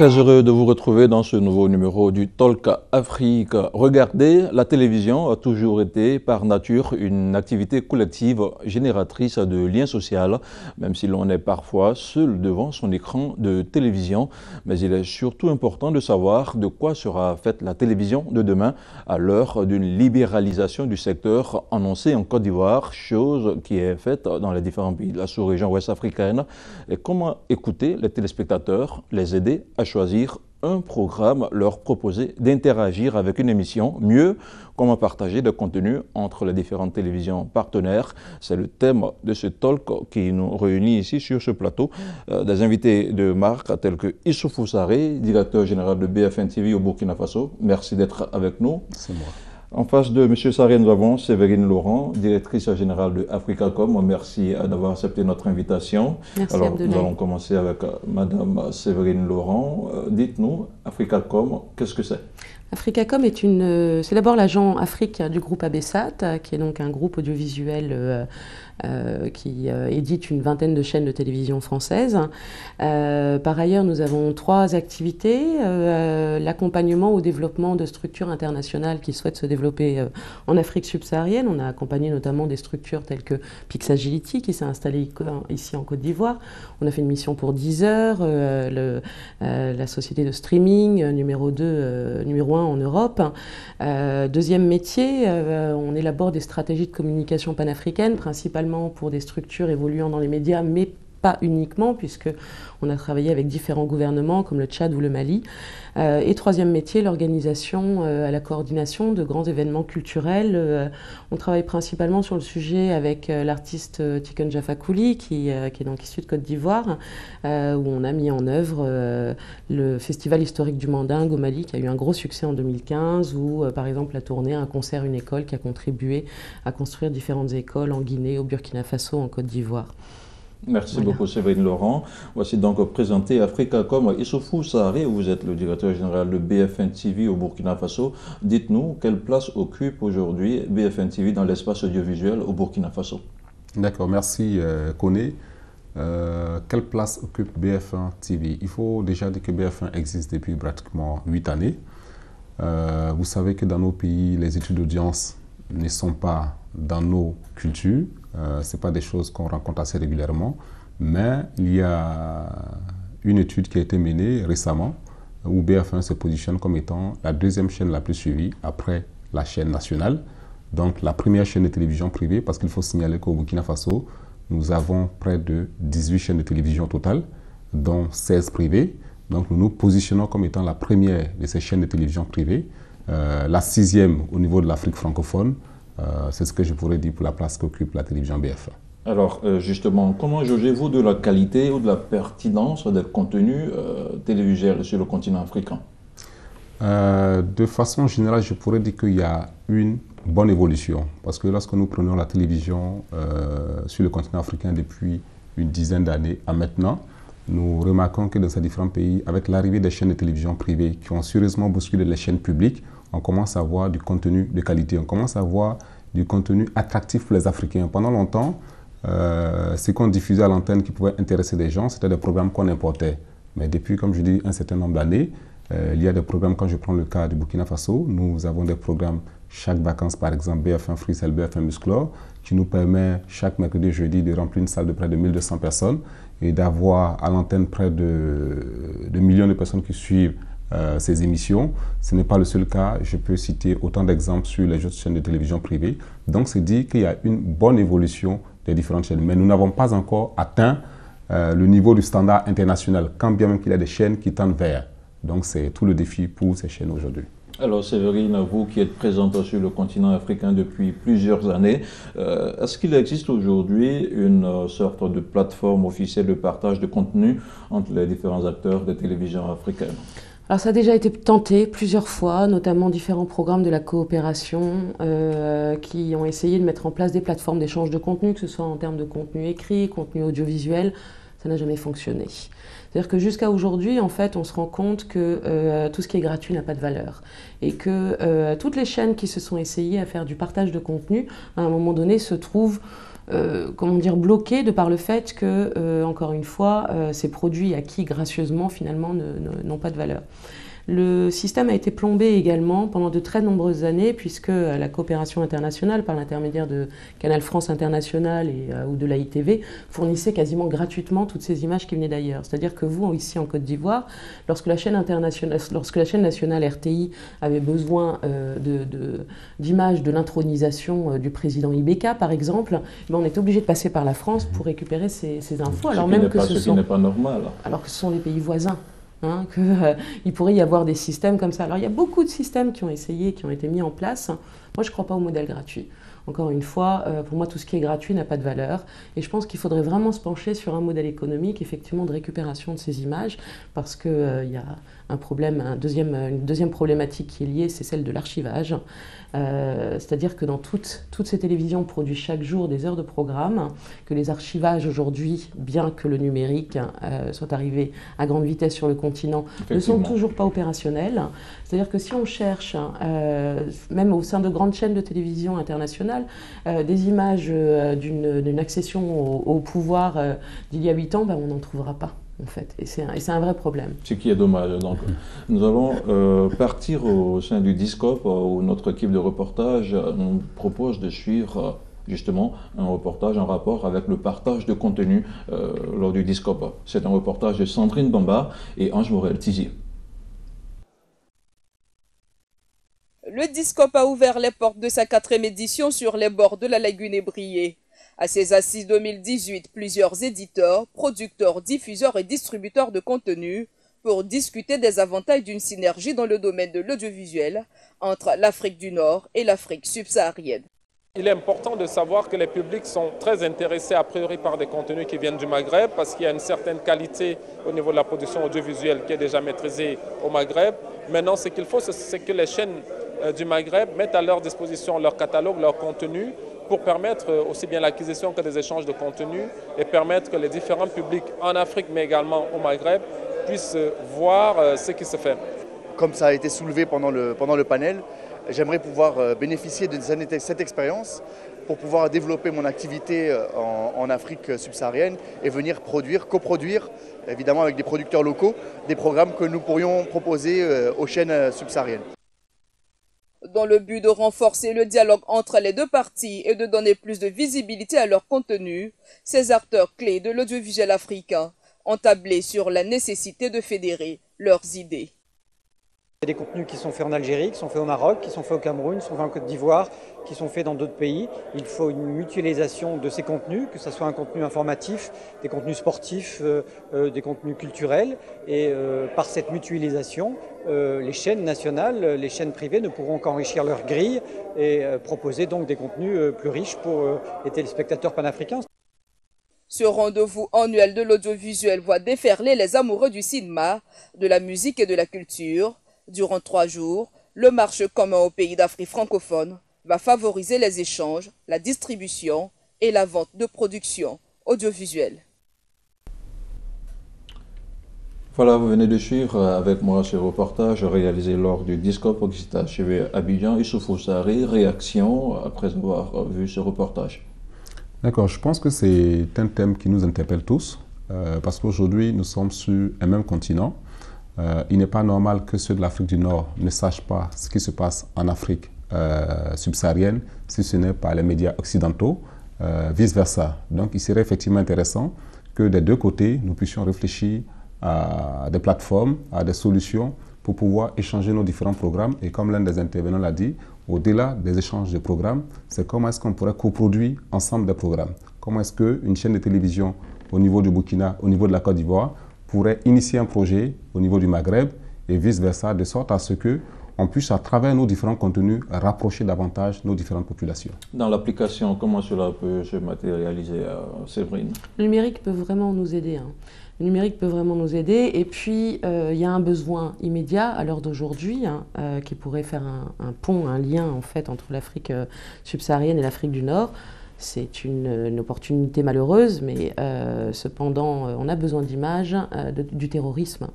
Très heureux de vous retrouver dans ce nouveau numéro du Talk Afrique. Regardez, la télévision a toujours été par nature une activité collective génératrice de liens sociaux, même si l'on est parfois seul devant son écran de télévision. Mais il est surtout important de savoir de quoi sera faite la télévision de demain à l'heure d'une libéralisation du secteur annoncée en Côte d'Ivoire, chose qui est faite dans les différents pays de la sous-région ouest africaine. Et comment écouter les téléspectateurs, les aider à choisir un programme, leur proposer d'interagir avec une émission, mieux, comment partager des contenus entre les différentes télévisions partenaires. C'est le thème de ce talk qui nous réunit ici sur ce plateau. Des invités de marque tels que Issoufou Sarré, directeur général de BFM TV au Burkina Faso. Merci d'être avec nous. C'est moi. En face de M. Sarré, nous avons Séverine Laurent, directrice générale de Africacom. Merci d'avoir accepté notre invitation. Merci, Alors, Abdoulaye. nous allons commencer avec Mme Séverine Laurent. Dites-nous, Africacom, qu'est-ce que c'est? Africacom c'est d'abord l'agent Afrique du groupe ABSAT, qui est donc un groupe audiovisuel qui édite une vingtaine de chaînes de télévision françaises. Par ailleurs, nous avons 3 activités. L'accompagnement au développement de structures internationales qui souhaitent se développer en Afrique subsaharienne. On a accompagné notamment des structures telles que Pixagility, qui s'est installée ici en Côte d'Ivoire. On a fait une mission pour Deezer, la société de streaming numéro 1 en Europe. Deuxième métier, on élabore des stratégies de communication panafricaines, principalement pour des structures évoluant dans les médias, mais pas uniquement, puisqu'on a travaillé avec différents gouvernements comme le Tchad ou le Mali. Et troisième métier, l'organisation, la coordination de grands événements culturels. On travaille principalement sur le sujet avec l'artiste Tiken Jah Fakoly, qui est donc issu de Côte d'Ivoire, où on a mis en œuvre le Festival historique du Mandingue au Mali, qui a eu un gros succès en 2015, où par exemple la tournée Un concert, une école, qui a contribué à construire différentes écoles en Guinée, au Burkina Faso, en Côte d'Ivoire. Merci beaucoup Séverine Laurent. Voici donc présenté Africacom. Issoufou Sarré, vous êtes le directeur général de BFM TV au Burkina Faso. Dites-nous, quelle place occupe aujourd'hui BFM TV dans l'espace audiovisuel au Burkina Faso? D'accord, merci Koné. Quelle place occupe BFM TV? Il faut déjà dire que BFM existe depuis pratiquement 8 années. Vous savez que dans nos pays, les études d'audience ne sont pas dans nos cultures. Ce n'est pas des choses qu'on rencontre assez régulièrement, mais il y a une étude qui a été menée récemment où BF1 se positionne comme étant la deuxième chaîne la plus suivie après la chaîne nationale. Donc la première chaîne de télévision privée, parce qu'il faut signaler qu'au Burkina Faso, nous avons près de 18 chaînes de télévision totales, dont 16 privées. Donc nous nous positionnons comme étant la première de ces chaînes de télévision privées, la 6e au niveau de l'Afrique francophone. C'est ce que je pourrais dire pour la place qu'occupe la télévision BFM. Alors justement, comment jugez-vous de la qualité ou de la pertinence des contenus télévisuels sur le continent africain? De façon générale, je pourrais dire qu'il y a une bonne évolution. Parce que lorsque nous prenons la télévision sur le continent africain depuis une dizaine d'années à maintenant, nous remarquons que dans ces différents pays, avec l'arrivée des chaînes de télévision privées qui ont sérieusement bousculé les chaînes publiques, on commence à voir du contenu de qualité, on commence à voir du contenu attractif pour les Africains. Pendant longtemps, ce qu'on diffusait à l'antenne qui pouvait intéresser des gens, c'était des programmes qu'on importait. Mais depuis, comme je dis, un certain nombre d'années, il y a des programmes, quand je prends le cas du Burkina Faso, nous avons des programmes chaque vacances, par exemple BFM Freestyle, BFM Musclor, qui nous permet chaque mercredi et jeudi de remplir une salle de près de 1200 personnes et d'avoir à l'antenne près de millions de personnes qui suivent ces émissions. Ce n'est pas le seul cas, je peux citer autant d'exemples sur les autres chaînes de télévision privées. Donc c'est dit qu'il y a une bonne évolution des différentes chaînes, mais nous n'avons pas encore atteint le niveau du standard international, quand bien même qu'il y a des chaînes qui tendent vers. Donc c'est tout le défi pour ces chaînes aujourd'hui. Alors Séverine, vous qui êtes présente sur le continent africain depuis plusieurs années, est-ce qu'il existe aujourd'hui une sorte de plateforme officielle de partage de contenu entre les différents acteurs de télévision africaine? Alors ça a déjà été tenté plusieurs fois, notamment différents programmes de la coopération qui ont essayé de mettre en place des plateformes d'échange de contenu, que ce soit en termes de contenu écrit, contenu audiovisuel. Ça n'a jamais fonctionné. C'est-à-dire que jusqu'à aujourd'hui, en fait, on se rend compte que tout ce qui est gratuit n'a pas de valeur. Et que toutes les chaînes qui se sont essayées à faire du partage de contenu, à un moment donné, se trouvent comment dire, bloqué de par le fait que, encore une fois, ces produits acquis gracieusement, finalement, n'ont pas de valeur. Le système a été plombé également pendant de très nombreuses années, puisque la coopération internationale, par l'intermédiaire de Canal France International ou de l'AITV, fournissait quasiment gratuitement toutes ces images qui venaient d'ailleurs. C'est-à-dire que vous, ici en Côte d'Ivoire, lorsque la chaîne nationale RTI avait besoin d'images de l'intronisation du président Ibeka, par exemple, on est obligé de passer par la France pour récupérer ces infos, alors même que ce qui n'est pas normal. Alors que ce sont des pays voisins. Qu'il pourrait y avoir des systèmes comme ça. Alors il y a beaucoup de systèmes qui ont été mis en place. Moi je ne crois pas au modèle gratuit. Encore une fois, pour moi tout ce qui est gratuit n'a pas de valeur. Et je pense qu'il faudrait vraiment se pencher sur un modèle économique, effectivement, de récupération de ces images, parce qu'il y a un problème, une deuxième problématique qui est liée, c'est celle de l'archivage. C'est-à-dire que dans toutes ces télévisions produisent chaque jour des heures de programme, que les archivages aujourd'hui, bien que le numérique soit arrivé à grande vitesse sur le continent, ne sont toujours pas opérationnels. C'est-à-dire que si on cherche, même au sein de grandes chaînes de télévision internationales, des images d'une accession au pouvoir d'il y a 8 ans, on n'en trouvera pas. En fait, et c'est un vrai problème. Ce qui est dommage. Donc, nous allons partir au sein du Discope, où notre équipe de reportage nous propose de suivre justement un reportage en rapport avec le partage de contenu lors du Discope. C'est un reportage de Sandrine Bamba et Ange Morel-Tizier. Le Discope a ouvert les portes de sa 4e édition sur les bords de la lagune ébriée. À ces assises 2018, plusieurs éditeurs, producteurs, diffuseurs et distributeurs de contenu pour discuter des avantages d'une synergie dans le domaine de l'audiovisuel entre l'Afrique du Nord et l'Afrique subsaharienne. Il est important de savoir que les publics sont très intéressés a priori par des contenus qui viennent du Maghreb parce qu'il y a une certaine qualité au niveau de la production audiovisuelle qui est déjà maîtrisée au Maghreb. Maintenant, ce qu'il faut, c'est que les chaînes du Maghreb mettent à leur disposition leur catalogue, leur contenu pour permettre aussi bien l'acquisition que des échanges de contenu et permettre que les différents publics en Afrique mais également au Maghreb puissent voir ce qui se fait. Comme ça a été soulevé pendant le panel, j'aimerais pouvoir bénéficier de cette expérience pour pouvoir développer mon activité en Afrique subsaharienne et venir coproduire, évidemment avec des producteurs locaux, des programmes que nous pourrions proposer aux chaînes subsahariennes. Dans le but de renforcer le dialogue entre les deux parties et de donner plus de visibilité à leur contenu, ces acteurs clés de l'audiovisuel africain ont tablé sur la nécessité de fédérer leurs idées. Il y a des contenus qui sont faits en Algérie, qui sont faits au Maroc, qui sont faits au Cameroun, qui sont faits en Côte d'Ivoire, qui sont faits dans d'autres pays. Il faut une mutualisation de ces contenus, que ce soit un contenu informatif, des contenus sportifs, des contenus culturels. Et par cette mutualisation, les chaînes nationales, les chaînes privées ne pourront qu'enrichir leur grille et proposer donc des contenus plus riches pour les téléspectateurs panafricains. Ce rendez-vous annuel de l'audiovisuel voit déferler les amoureux du cinéma, de la musique et de la culture. Durant 3 jours, le marché commun aux pays d'Afrique francophone va favoriser les échanges, la distribution et la vente de productions audiovisuelles. Voilà, vous venez de suivre avec moi ce reportage réalisé lors du Discope qui s'est achevé à Abidjan. Issoufou Sarri, réaction après avoir vu ce reportage. D'accord, je pense que c'est un thème qui nous interpelle tous parce qu'aujourd'hui nous sommes sur un même continent. Il n'est pas normal que ceux de l'Afrique du Nord ne sachent pas ce qui se passe en Afrique subsaharienne, si ce n'est par les médias occidentaux, vice-versa. Donc il serait effectivement intéressant que des deux côtés, nous puissions réfléchir à des plateformes, à des solutions pour pouvoir échanger nos différents programmes. Et comme l'un des intervenants l'a dit, au-delà des échanges de programmes, c'est comment est-ce qu'on pourrait coproduire ensemble des programmes. Comment est-ce qu'une chaîne de télévision au niveau du Burkina, au niveau de la Côte d'Ivoire, pourrait initier un projet au niveau du Maghreb et vice-versa, de sorte à ce qu'on puisse, à travers nos différents contenus, rapprocher davantage nos différentes populations. Dans l'application, comment cela peut se matérialiser, Séverine? Le numérique peut vraiment nous aider. Le numérique peut vraiment nous aider. Et puis, il y a un besoin immédiat à l'heure d'aujourd'hui qui pourrait faire un pont, un lien en fait entre l'Afrique subsaharienne et l'Afrique du Nord. C'est une opportunité malheureuse, mais cependant, on a besoin d'images du terrorisme.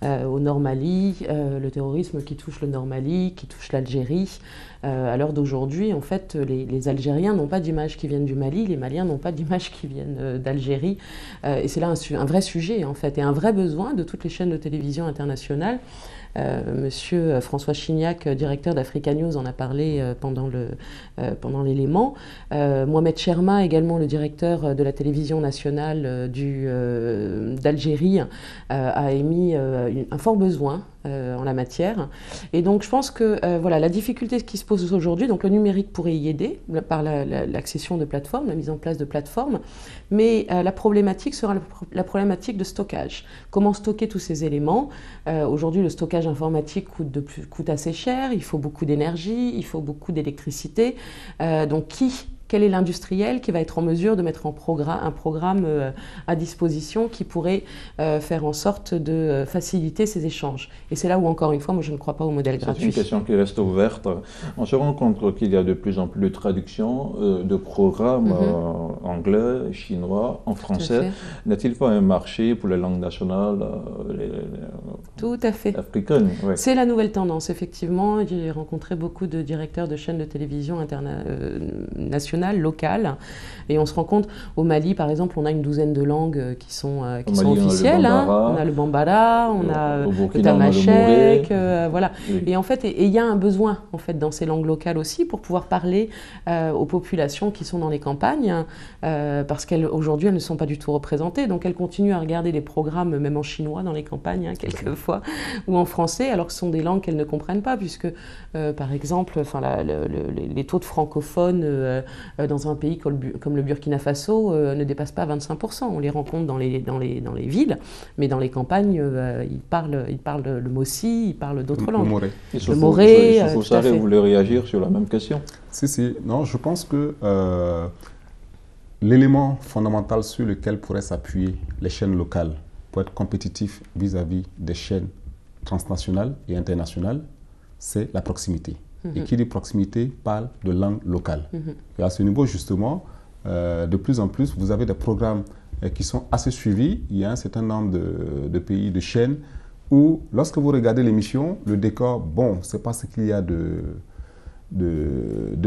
au Nord Mali, le terrorisme qui touche le Nord Mali, qui touche l'Algérie. À l'heure d'aujourd'hui, en fait, les Algériens n'ont pas d'images qui viennent du Mali, les Maliens n'ont pas d'images qui viennent d'Algérie. Et c'est là un vrai sujet, en fait, et un vrai besoin de toutes les chaînes de télévision internationales. Monsieur François Chignac, directeur d'Africa News, en a parlé pendant l'élément. Mohamed Cherma, également le directeur de la télévision nationale d'Algérie, a émis un fort besoin en la matière. Et donc je pense que voilà, la difficulté qui se pose aujourd'hui, donc le numérique pourrait y aider par l'accession de plateformes, la mise en place de plateformes, mais la problématique sera la problématique de stockage. Comment stocker tous ces éléments? Aujourd'hui, le stockage informatique coûte assez cher, il faut beaucoup d'énergie, il faut beaucoup d'électricité. Donc quel est l'industriel qui va être en mesure de mettre un programme à disposition qui pourrait faire en sorte de faciliter ces échanges? Et c'est là où, encore une fois, moi je ne crois pas au modèle gratuit. C'est une question qui reste ouverte. On se rend compte qu'il y a de plus en plus de traductions de programmes anglais, chinois, en français. N'est-il pas un marché pour les langues nationales Tout à fait. africaines? Ouais. C'est la nouvelle tendance, effectivement. J'ai rencontré beaucoup de directeurs de chaînes de télévision nationales, locales, et on se rend compte, au Mali par exemple, on a une douzaine de langues qui sont officielles. On a le Bambara, on a le Tamashek, voilà. Oui. Et en fait, il y a un besoin en fait dans ces langues locales aussi pour pouvoir parler aux populations qui sont dans les campagnes, parce qu'aujourd'hui elles ne sont pas du tout représentées, donc elles continuent à regarder des programmes même en chinois dans les campagnes quelquefois, ou en français, alors que ce sont des langues qu'elles ne comprennent pas, puisque par exemple, les taux de francophones dans un pays comme le Burkina Faso ne dépassent pas 25%. On les rencontre dans les villes, mais dans les campagnes, ils parlent le Mossi, ils parlent d'autres langues. Le Moré. Vous voulez réagir sur la même question? Si. Non, je pense que l'élément fondamental sur lequel pourraient s'appuyer les chaînes locales pour être compétitifs vis-à-vis des chaînes transnationales et internationales, c'est la proximité. Et qui dit proximité parle de langue locale. Et à ce niveau, justement, de plus en plus, vous avez des programmes qui sont assez suivis. Il y a un certain nombre de pays, de chaînes, où lorsque vous regardez l'émission, le décor, bon, ce n'est pas ce qu'il y a de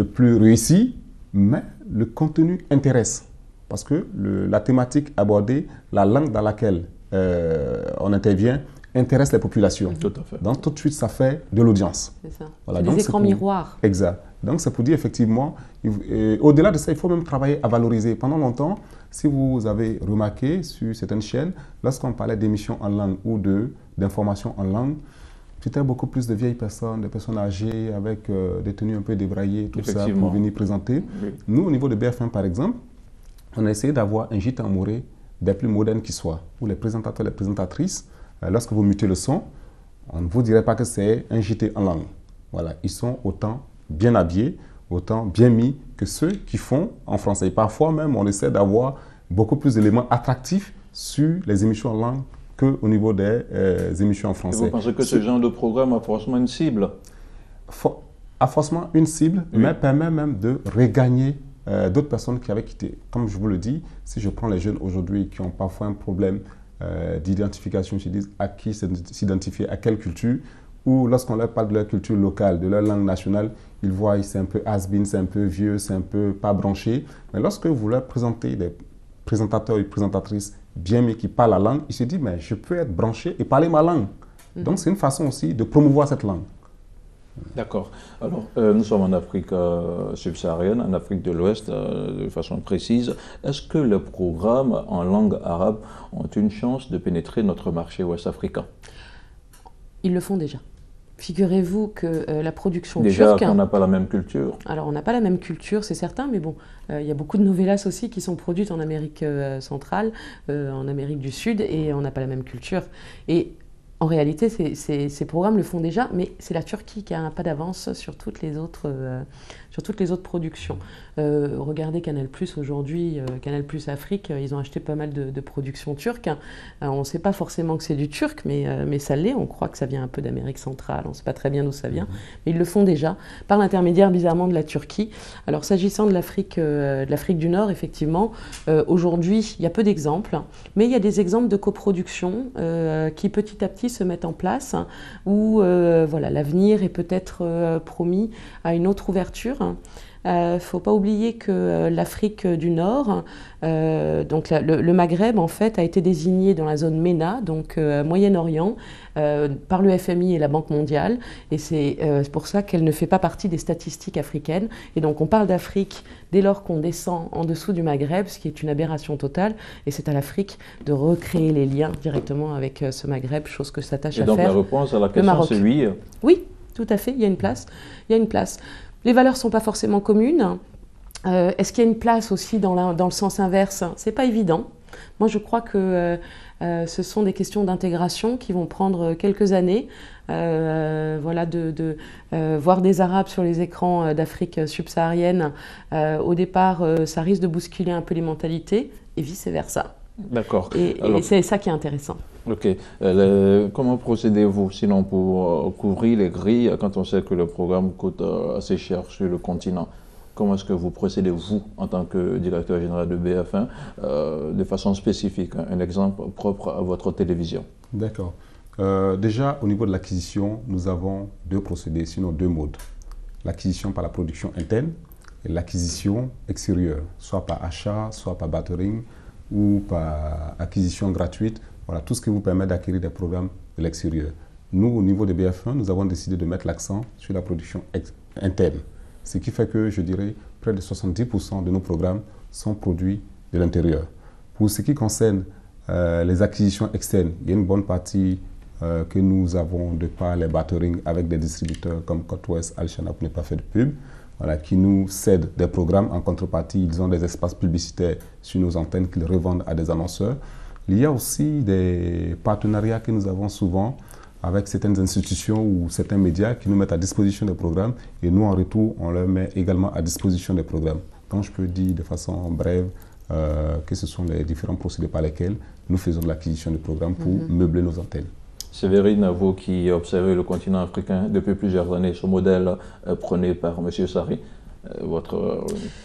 plus réussi, mais le contenu intéresse. Parce que la thématique abordée, la langue dans laquelle on intervient, intéresse les populations. Tout à fait. Donc tout de suite, ça fait de l'audience. C'est ça. Voilà, des écrans miroirs. Exact. Donc c'est pour dire effectivement, au-delà de ça, il faut même travailler à valoriser. Pendant longtemps, si vous avez remarqué sur certaines chaînes, lorsqu'on parlait d'émissions en langue ou d'informations en langue, c'était beaucoup plus de vieilles personnes, des personnes âgées avec des tenues un peu débraillées, tout ça, pour venir présenter. Oui. Nous, au niveau de BFM par exemple, on a essayé d'avoir un gîte en Moré des plus modernes qui soient, où les présentateurs, les présentatrices, lorsque vous mutez le son, on ne vous dirait pas que c'est un JT en langue. Voilà, ils sont autant bien habillés, autant bien mis que ceux qui font en français. Et parfois même, on essaie d'avoir beaucoup plus d'éléments attractifs sur les émissions en langue qu'au niveau des émissions en français. Et vous pensez que ce genre de programme a forcément une cible? A forcément une cible, oui, mais permet même de regagner d'autres personnes qui avaient quitté. Comme je vous le dis, si je prends les jeunes aujourd'hui qui ont parfois un problème d'identification, ils se disent à qui s'identifier, à quelle culture, ou lorsqu'on leur parle de leur culture locale, de leur langue nationale, ils voient c'est un peu has-been, c'est un peu vieux, c'est un peu pas branché. Mais lorsque vous leur présentez des présentateurs et présentatrices bien mais qui parlent la langue, ils se disent mais je peux être branché et parler ma langue. Donc c'est une façon aussi de promouvoir cette langue. D'accord. Alors, nous sommes en Afrique subsaharienne, en Afrique de l'Ouest, de façon précise. Est-ce que les programmes en langue arabe ont une chance de pénétrer notre marché ouest-africain? Ils le font déjà. Figurez-vous que la production turque... Déjà qu'on n'a pas la même culture. Alors, on n'a pas la même culture, c'est certain, mais bon, il y a beaucoup de novellas aussi qui sont produites en Amérique centrale, en Amérique du Sud, et on n'a pas la même culture. Et en réalité, ces programmes le font déjà, mais c'est la Turquie qui a un pas d'avance sur toutes les autres productions. Regardez Canal+ aujourd'hui, Canal+ Afrique, ils ont acheté pas mal de productions turques. On ne sait pas forcément que c'est du turc, mais ça l'est. On croit que ça vient un peu d'Amérique centrale, on ne sait pas très bien d'où ça vient, mais ils le font déjà, par l'intermédiaire bizarrement de la Turquie. Alors s'agissant de l'Afrique du Nord, effectivement, aujourd'hui, il y a peu d'exemples, mais il y a des exemples de coproduction qui petit à petit se mettent en place, où voilà, l'avenir est peut-être promis à une autre ouverture. Il ne faut pas oublier que l'Afrique du Nord, donc le Maghreb en fait a été désigné dans la zone MENA, donc Moyen-Orient, par le FMI et la Banque mondiale, et c'est pour ça qu'elle ne fait pas partie des statistiques africaines. Et donc on parle d'Afrique dès lors qu'on descend en dessous du Maghreb, ce qui est une aberration totale, et c'est à l'Afrique de recréer les liens directement avec ce Maghreb, chose que s'attache à faire. Et donc la réponse à la question c'est oui. Oui, tout à fait, il y a une place. Il y a une place. Les valeurs ne sont pas forcément communes. Est-ce qu'il y a une place aussi dans le sens inverse? Ce n'est pas évident. Moi, je crois que ce sont des questions d'intégration qui vont prendre quelques années. Voilà, voir des Arabes sur les écrans d'Afrique subsaharienne, au départ, ça risque de bousculer un peu les mentalités et vice-versa. D'accord. Et c'est ça qui est intéressant. Ok. Comment procédez-vous sinon pour couvrir les grilles quand on sait que le programme coûte assez cher sur le continent? Comment est-ce que vous procédez, vous, en tant que directeur général de BF1, de façon spécifique, un exemple propre à votre télévision? D'accord. Déjà, au niveau de l'acquisition, nous avons deux procédés, sinon deux modes. L'acquisition par la production interne et l'acquisition extérieure, soit par achat, soit par bartering ou par acquisition gratuite. Voilà, tout ce qui vous permet d'acquérir des programmes de l'extérieur. Nous, au niveau de BF1, nous avons décidé de mettre l'accent sur la production interne. Ce qui fait que, je dirais, près de 70% de nos programmes sont produits de l'intérieur. Pour ce qui concerne les acquisitions externes, il y a une bonne partie que nous avons de par les bartering avec des distributeurs comme Côte-Ouest, Alchana, pour ne pas faire de pub, voilà, qui nous cèdent des programmes. En contrepartie, ils ont des espaces publicitaires sur nos antennes qu'ils revendent à des annonceurs. Il y a aussi des partenariats que nous avons souvent avec certaines institutions ou certains médias qui nous mettent à disposition des programmes et nous, en retour, on leur met également à disposition des programmes. Donc, je peux dire de façon brève que ce sont les différents procédés par lesquels nous faisons de l'acquisition de programmes pour meubler nos antennes. Sévérine, vous qui observez le continent africain depuis plusieurs années, ce modèle prôné par M. Sarri,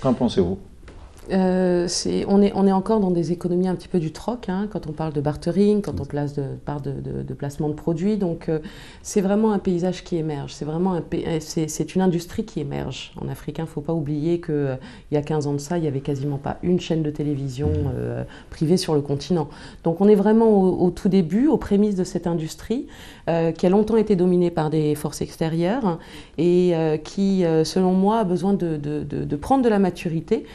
qu'en pensez-vous? On est encore dans des économies un petit peu du troc, hein, quand on parle de bartering, quand on parle de placement de produits. Donc c'est vraiment un paysage qui émerge, c'est une industrie qui émerge en Afrique. Il ne faut pas oublier qu'il y a 15 ans de ça, il n'y avait quasiment pas une chaîne de télévision privée sur le continent. Donc on est vraiment au tout début, aux prémices de cette industrie qui a longtemps été dominée par des forces extérieures et qui, selon moi, a besoin de prendre de la maturité.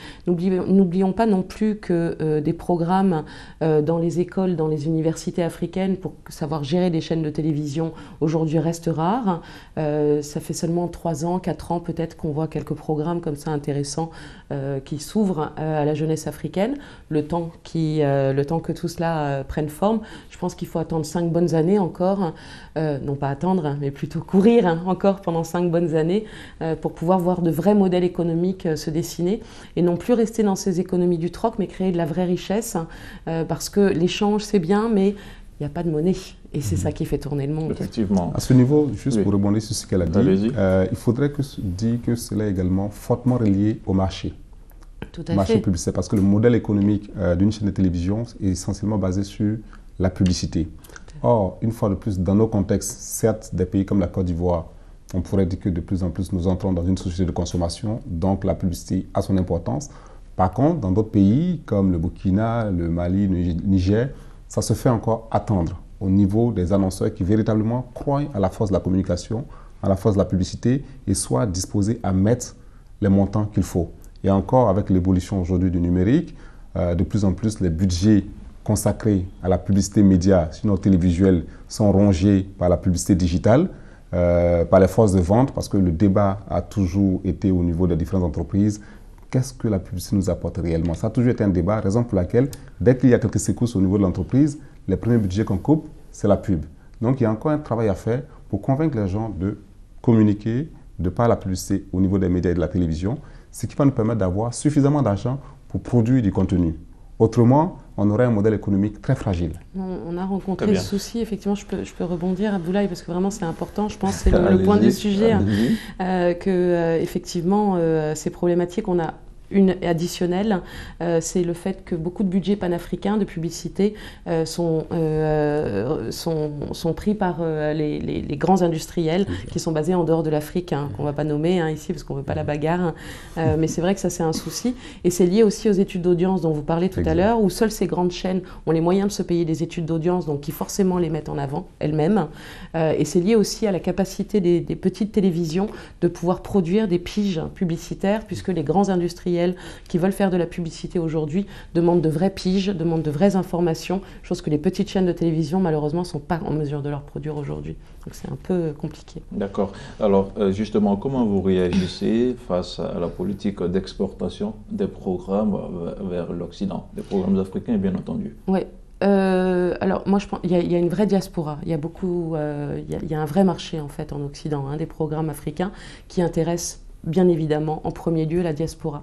N'oublions pas non plus que des programmes dans les écoles, dans les universités africaines pour savoir gérer des chaînes de télévision aujourd'hui restent rares. Ça fait seulement 3 ans, 4 ans peut-être qu'on voit quelques programmes comme ça intéressants qui s'ouvrent à la jeunesse africaine. Le temps que tout cela prenne forme, je pense qu'il faut attendre 5 bonnes années encore, non pas attendre, mais plutôt courir encore pendant 5 bonnes années pour pouvoir voir de vrais modèles économiques se dessiner et non plus rester dans ces économies du troc, mais créer de la vraie richesse, parce que l'échange, c'est bien, mais il n'y a pas de monnaie. Et c'est ça qui fait tourner le monde. Effectivement. À ce niveau, juste pour rebondir sur ce qu'elle a dit, il faudrait dire que cela est également fortement relié au marché. Tout à marché fait. publicitaire, parce que le modèle économique d'une chaîne de télévision est essentiellement basé sur la publicité. Or, une fois de plus, dans nos contextes, certes, des pays comme la Côte d'Ivoire, on pourrait dire que de plus en plus nous entrons dans une société de consommation, donc la publicité a son importance. Par contre, dans d'autres pays comme le Burkina, le Mali, le Niger, ça se fait encore attendre au niveau des annonceurs qui véritablement croient à la force de la communication, à la force de la publicité et soient disposés à mettre les montants qu'il faut. Et encore, avec l'évolution aujourd'hui du numérique, de plus en plus les budgets consacrés à la publicité média sur nos télévisuels sont rongés par la publicité digitale, par les forces de vente, parce que le débat a toujours été au niveau des différentes entreprises. Qu'est-ce que la publicité nous apporte réellement? Ça a toujours été un débat, raison pour laquelle, dès qu'il y a quelques secousses au niveau de l'entreprise, les premiers budgets qu'on coupe, c'est la pub. Donc il y a encore un travail à faire pour convaincre les gens de communiquer de par la publicité au niveau des médias et de la télévision, ce qui va nous permettre d'avoir suffisamment d'argent pour produire du contenu. Autrement, on aurait un modèle économique très fragile. On a rencontré ce souci, effectivement, je peux rebondir, Abdoulaye, parce que vraiment c'est important, je pense que c'est le point du sujet, effectivement, ces problématiques, on a Une additionnelle, c'est le fait que beaucoup de budgets panafricains de publicité sont pris par les grands industriels qui sont basés en dehors de l'Afrique, hein, qu'on ne va pas nommer ici parce qu'on ne veut pas la bagarre. Mais c'est vrai que ça, c'est un souci. Et c'est lié aussi aux études d'audience dont vous parlez tout à l'heure, où seules ces grandes chaînes ont les moyens de se payer des études d'audience, donc qui forcément les mettent en avant elles-mêmes. Et c'est lié aussi à la capacité des petites télévisions de pouvoir produire des piges publicitaires, puisque les grands industriels qui veulent faire de la publicité aujourd'hui demandent de vraies piges, demandent de vraies informations, chose que les petites chaînes de télévision, malheureusement, ne sont pas en mesure de leur produire aujourd'hui. Donc c'est un peu compliqué. D'accord. Alors justement, comment vous réagissez face à la politique d'exportation des programmes vers l'Occident, des programmes africains bien entendu? Oui. Alors moi je pense qu'il y a une vraie diaspora, il y a beaucoup, il y a un vrai marché en fait en Occident, des programmes africains qui intéressent bien évidemment en premier lieu la diaspora.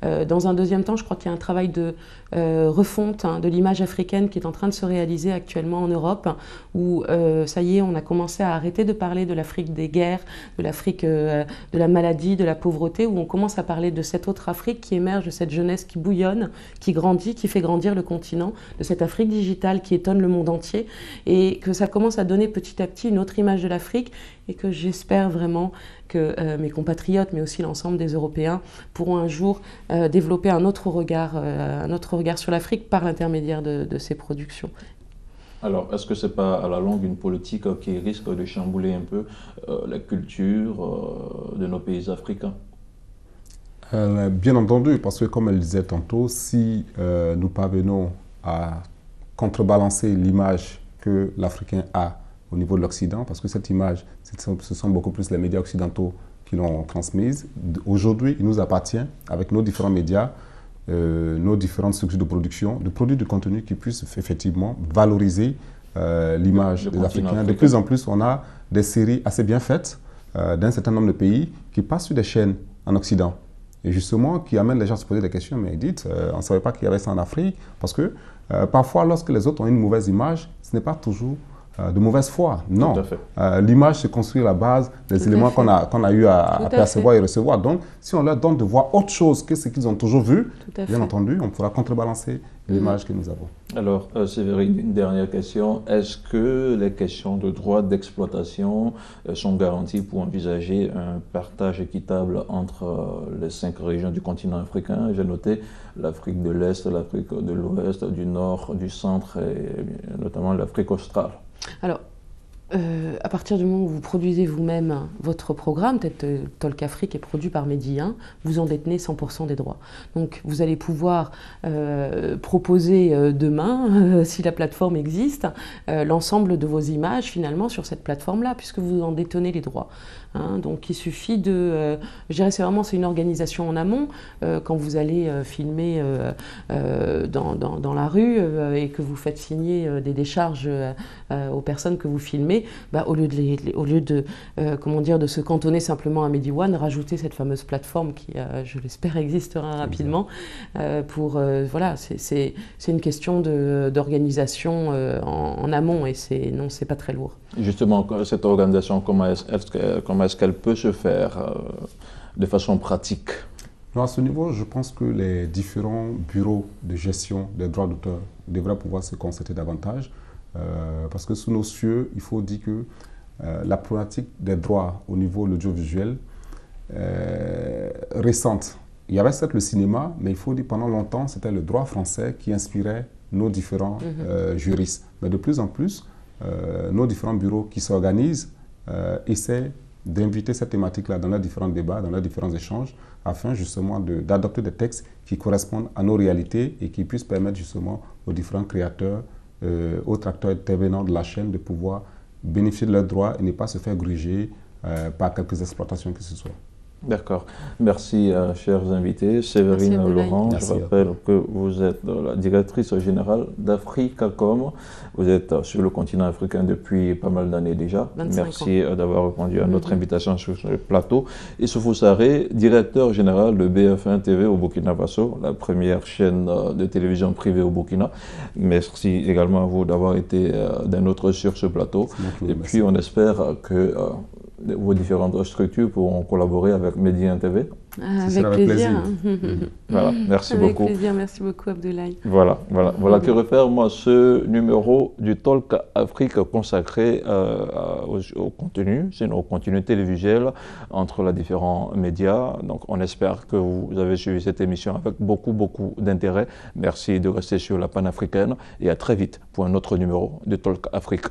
Dans un deuxième temps, je crois qu'il y a un travail de refonte de l'image africaine qui est en train de se réaliser actuellement en Europe, où ça y est, on a commencé à arrêter de parler de l'Afrique des guerres, de l'Afrique de la maladie, de la pauvreté, où on commence à parler de cette autre Afrique qui émerge, de cette jeunesse qui bouillonne, qui grandit, qui fait grandir le continent, de cette Afrique digitale qui étonne le monde entier, et que ça commence à donner petit à petit une autre image de l'Afrique, et que j'espère vraiment que mes compatriotes, mais aussi l'ensemble des Européens, pourront un jour développer un autre regard sur l'Afrique par l'intermédiaire de ces productions. Alors, est-ce que ce n'est pas à la longue une politique qui risque de chambouler un peu la culture de nos pays africains? Bien entendu, parce que comme elle disait tantôt, si nous parvenons à contrebalancer l'image que l'Africain a au niveau de l'Occident, parce que cette image, ce sont beaucoup plus les médias occidentaux qui l'ont transmise. Aujourd'hui, il nous appartient, avec nos différents médias, nos différentes structures de production, de produire du contenu qui puisse effectivement valoriser l'image des Africains. De plus en plus, on a des séries assez bien faites d'un certain nombre de pays qui passent sur des chaînes en Occident. Et justement, qui amènent les gens à se poser des questions, mais dites, on ne savait pas qu'il y avait ça en Afrique, parce que parfois, lorsque les autres ont une mauvaise image, ce n'est pas toujours de mauvaise foi. Non, l'image se construit à la base des éléments qu'on a eu à percevoir et recevoir. Donc, si on leur donne de voir autre chose que ce qu'ils ont toujours vu, bien entendu, on pourra contrebalancer l'image que nous avons. Alors, Séverine, une dernière question. Est-ce que les questions de droit d'exploitation sont garanties pour envisager un partage équitable entre les 5 régions du continent africain? J'ai noté l'Afrique de l'Est, l'Afrique de l'Ouest, du Nord, du Centre et notamment l'Afrique australe. Alors, à partir du moment où vous produisez vous-même votre programme, peut-être Talk Afrique est produit par Medi 1, vous en détenez 100% des droits. Donc vous allez pouvoir proposer demain, si la plateforme existe, l'ensemble de vos images finalement sur cette plateforme-là, puisque vous en détenez les droits. Donc il suffit de, je dirais c'est une organisation en amont, quand vous allez filmer dans la rue et que vous faites signer des décharges aux personnes que vous filmez, au lieu de se cantonner simplement à Medi 1, rajouter cette fameuse plateforme qui, je l'espère, existera rapidement. Voilà, c'est une question d'organisation en amont et c'est pas très lourd. Justement, cette organisation, comment est-ce qu'elle peut se faire de façon pratique? À ce niveau, je pense que les différents bureaux de gestion des droits d'auteur devraient pouvoir se concerter davantage. Parce que sous nos cieux, il faut dire que la problématique des droits au niveau de l'audiovisuel récente. Il y avait certes le cinéma, mais il faut dire pendant longtemps, c'était le droit français qui inspirait nos différents juristes. Mais de plus en plus, nos différents bureaux qui s'organisent essaient d'inviter cette thématique-là dans leurs différents débats, dans leurs différents échanges, afin justement d'adopter des textes qui correspondent à nos réalités et qui puissent permettre justement aux différents créateurs, autres acteurs intervenants de la chaîne de pouvoir bénéficier de leurs droits et ne pas se faire gruger par quelques exploitations que ce soit. D'accord. Merci, chers invités. Séverine Laurent, je rappelle que vous êtes la directrice générale d'Africacom. Vous êtes sur le continent africain depuis pas mal d'années déjà. Merci d'avoir répondu à notre invitation sur ce plateau. Et Issoufou Sarré, directeur général de BF1 TV au Burkina Faso, la première chaîne de télévision privée au Burkina. Merci également à vous d'avoir été d'un autre sur ce plateau. Et puis on espère que vos différentes structures pour collaborer avec Médien TV. Avec plaisir. Voilà, merci beaucoup. Avec plaisir, merci beaucoup Abdoulaye. Voilà que refaire moi ce numéro du Talk Afrique consacré au contenu, c'est nos contenus télévisuels entre les différents médias. Donc on espère que vous avez suivi cette émission avec beaucoup d'intérêt. Merci de rester sur la panafricaine et à très vite pour un autre numéro du Talk Afrique.